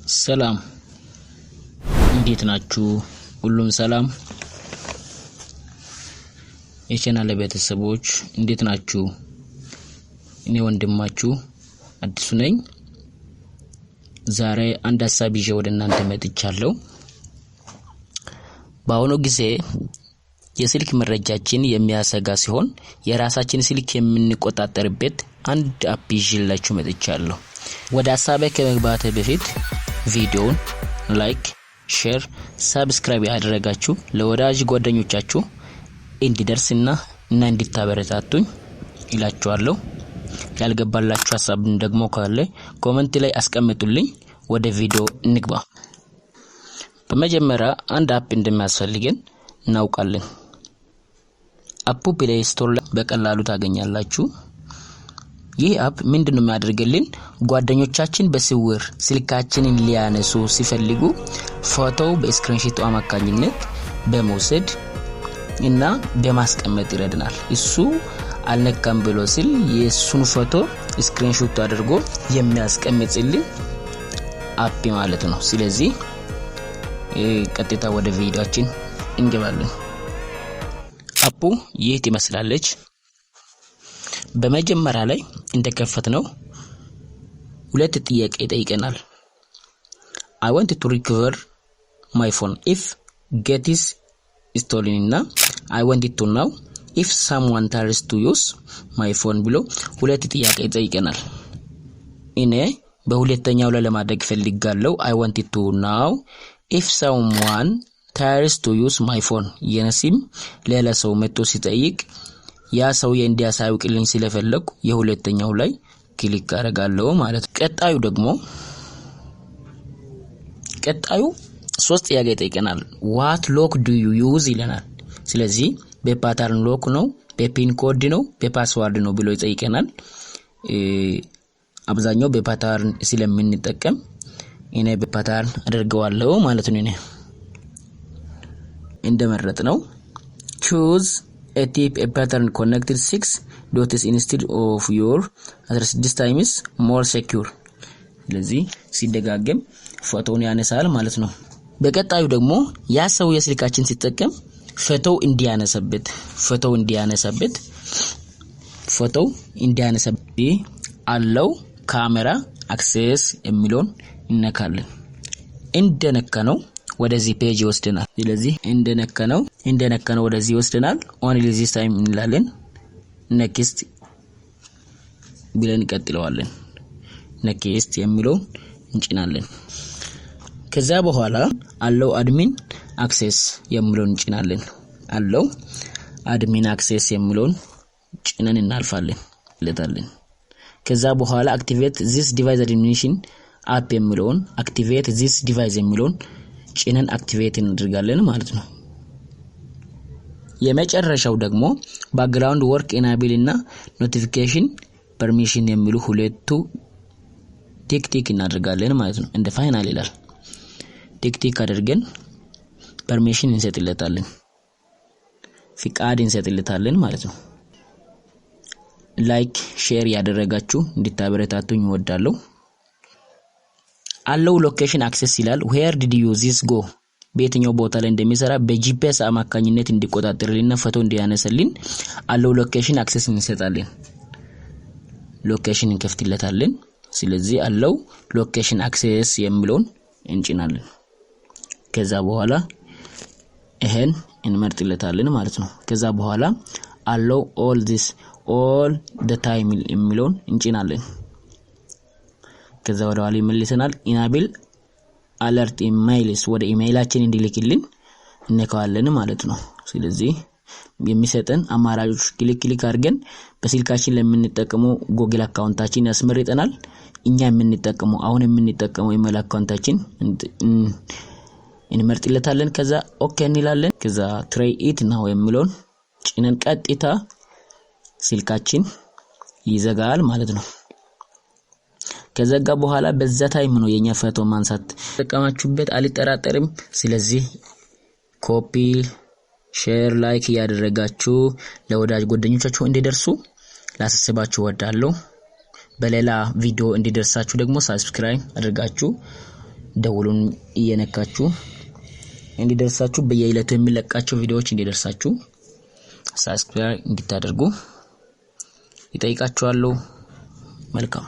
ሰላም እንዴት ናችሁ? ሁሉም ሰላም? የቻናሌ ቤተሰቦች እንዴት ናችሁ? እኔ ወንድማችሁ አዲሱ ነኝ። ዛሬ አንድ ሐሳብ ይዤ ወደ እናንተ መጥቻለሁ። በአሁኑ ጊዜ የስልክ መረጃችን የሚያሰጋ ሲሆን የራሳችን ስልክ የምንቆጣጠርበት አንድ አፕ ይዤላችሁ መጥቻለሁ። ወደ ሐሳቤ ከመግባቴ በፊት ቪዲዮውን ላይክ፣ ሼር፣ ሰብስክራይብ ያደረጋችሁ ለወዳጅ ጓደኞቻችሁ እንዲደርስና እንዲታበረታቱኝ ይላችኋለሁ። ያልገባላችሁ ሐሳብ ደግሞ ካለ ኮሜንት ላይ አስቀምጡልኝ። ወደ ቪዲዮ እንግባ። በመጀመሪያ አንድ አፕ እንደሚያስፈልገን እናውቃለን። አፑ ፕሌይ ስቶር ላይ በቀላሉ ታገኛላችሁ። ይህ አፕ ምንድነው የሚያደርግልን? ጓደኞቻችን በስውር ስልካችንን ሊያነሱ ሲፈልጉ ፎቶ በስክሪንሾት አማካኝነት በመውሰድ እና በማስቀመጥ ይረዳናል። እሱ አልነካም ብሎ ሲል የሱን ፎቶ ስክሪንሾት አድርጎ የሚያስቀምጥልን አፕ ማለት ነው። ስለዚህ ቀጥታ ወደ ቪዲዮአችን እንገባለን። አፑ ይህ ትመስላለች። በመጀመሪያ ላይ እንደከፈትነው ሁለት ጥያቄ ይጠይቀናል። I want to recover my phone if get is stolen እና I want to know if someone tries to use my phone ብሎ ሁለት ጥያቄ ይጠይቀናል። እኔ በሁለተኛው ላይ ለማድረግ ፈልጋለሁ። I want to know if someone tries to use my phone የነሲም ሌላ ሰው መጥቶ ሲጠይቅ ያ ሰው እንዲያሳውቅልኝ ስለፈለኩ የሁለተኛው ላይ ክሊክ አደርጋለሁ ማለት ነው። ቀጣዩ ሶስት ጥያቄ ይጠይቀናል። what lock do you use ይለናል። ስለዚህ በፓተርን ሎክ ነው፣ በፒን ኮድ ነው፣ በፓስዋርድ ነው ብሎ ይጠይቀናል። አብዛኛው በፓተርን ስለምንጠቀም እኔ በፓተርን አደርገዋለሁ ማለት ነው። እኔ እንደመረጥነው choose a tip a pattern connected 6 dots instead of your 16 times more secure። ስለዚህ ሲደጋገም ፎቶውን ያነሳል ማለት ነው። በቀጣዩ ደግሞ ያ ሰው የስልካችን ሲጠቀም ፎቶው እንዲያነሳበት አለው ካሜራ አክሰስ የሚለውን እንነካለን። እንደነካነው ወደዚህ ፔጅ ይወስደናል። ስለዚህ እንደነካነው ወደዚህ ይወስደናል። only this time እንላለን። next ብለን እንቀጥለዋለን። next የሚለውን እንጭናለን። ከዛ በኋላ አለው admin access የሚለውን እንጭናለን። አለው admin access የሚለውን ጭነን እናልፋለን። ከዛ በኋላ activate this device administration app የሚለውን activate this device የሚለውን ጭነን አክቲቬት እናደርጋለን ማለት ነው። የመጨረሻው ደግሞ ባክግራውንድ ወርክ ኢናብል እና ኖቲፊኬሽን ፐርሚሽን የሚሉ ሁለቱ ቲክ እናደርጋለን ማለት ነው። እንደ ፋይናል ይላል። ቲክ አድርገን ፐርሚሽን እንሰጥለታለን፣ ፍቃድ እንሰጥለታለን ማለት ነው። ላይክ ሼር ያደረጋችሁ እንድታበረታቱኝ እወዳለሁ። አለው ሎኬሽን አክሰስ ይላል። where did you this go በየትኛው ቦታ ላይ እንደሚሰራ በጂፒኤስ አማካኝነት እንዲቆጣጠርልና ፎቶ እንዲያነሳልን አለው ሎኬሽን አክሰስ እንሰጣለን። ሎኬሽን እንከፍትለታለን። ስለዚህ አለው ሎኬሽን አክሰስ የሚለውን እንጭናለን። ከዛ በኋላ ይሄን እንመርጥለታለን ማለት ነው። ከዛ በኋላ አለው all the time የሚለውን እንጭናለን። ከዛ ወደኋላ ይመልሰናል። ኢናብል አለርት ኢሜይልስ ወደ ኢሜይላችን እንዲልክልን እንነካዋለን ማለት ነው። ስለዚህ የሚሰጠን አማራጮች ክሊክ አድርገን በስልካችን ለምንጠቀመው ጉግል አካውንታችን ያስመርጠናል። እኛ የምንጠቀመው ኢሜይል አካውንታችን እንመርጥለታለን። ከዛ ኦኬ እንላለን። ከዛ ትራይ ኢት ናው የሚለውን ጭነን ቀጥታ ስልካችን ይዘጋል ማለት ነው። ከዘጋ በኋላ በዛ ታይም ነው የኛ ፎቶ ማንሳት ተጠቀማችሁበት አልጠራጠርም። ስለዚህ ኮፒ ሼር ላይክ ያደረጋችሁ ለወዳጅ ጓደኞቻችሁ እንዲደርሱ ላሳስባችሁ ወዳለሁ። በሌላ ቪዲዮ እንዲደርሳችሁ ደግሞ ሰብስክራይብ አድርጋችሁ ደውሉን እየነካችሁ እንዲደርሳችሁ በየዕለቱ የሚለቃቸው ቪዲዮዎች እንዲደርሳችሁ ሰብስክራይብ እንድታደርጉ ይጠይቃችኋለሁ። መልካም